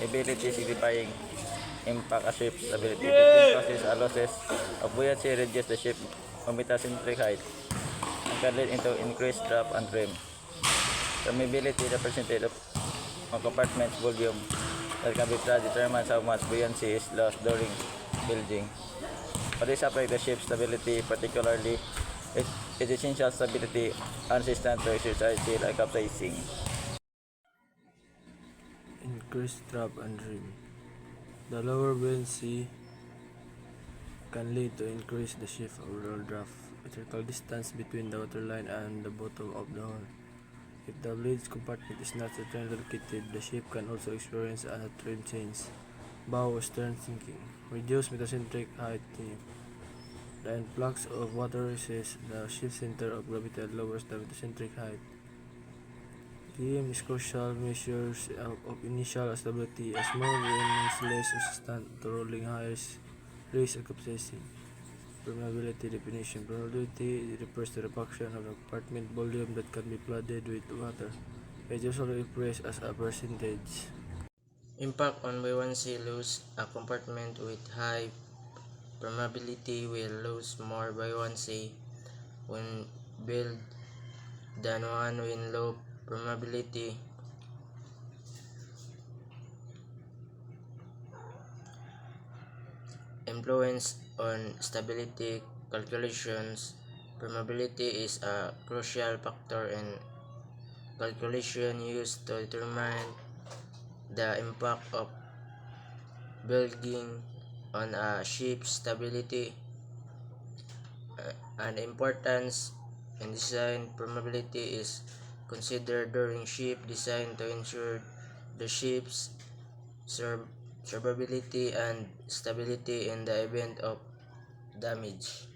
Ability signifying impact a ship's stability. 15 causes a losses of buoyancy, reduce the ship omitacentric height, and can lead into increased draft and trim. Permeability, the percentage of a compartment's volume that can be trust determines how much buoyancy is lost during bilging. For this affect the ship's stability, particularly its essential stability and resistance to exercise like capsizing. Increased draft and trim. The lower buoyancy can lead to increase the ship's overall draft, vertical distance between the waterline and the bottom of the hull. If the blades compartment is not centrally located, the ship can also experience a trim change, bow or stern sinking, reduced metacentric height. The influx of water raises the ship's center of gravity and lowers the metacentric height. DM is crucial measures of initial stability as more wind is less resistant to rolling high risk of capsizing. Permeability definition. Permeability refers to the fraction of the compartment volume that can be flooded with water. It is usually expressed as a percentage. Impact on buoyancy loss. A compartment with high permeability will lose more buoyancy when built than one with low permeability. Influence on stability calculations. Permeability is a crucial factor in calculation used to determine the impact of building on a ship's stability and importance in design. Permeability is considered during ship design to ensure the ship's survivability and stability in the event of damage.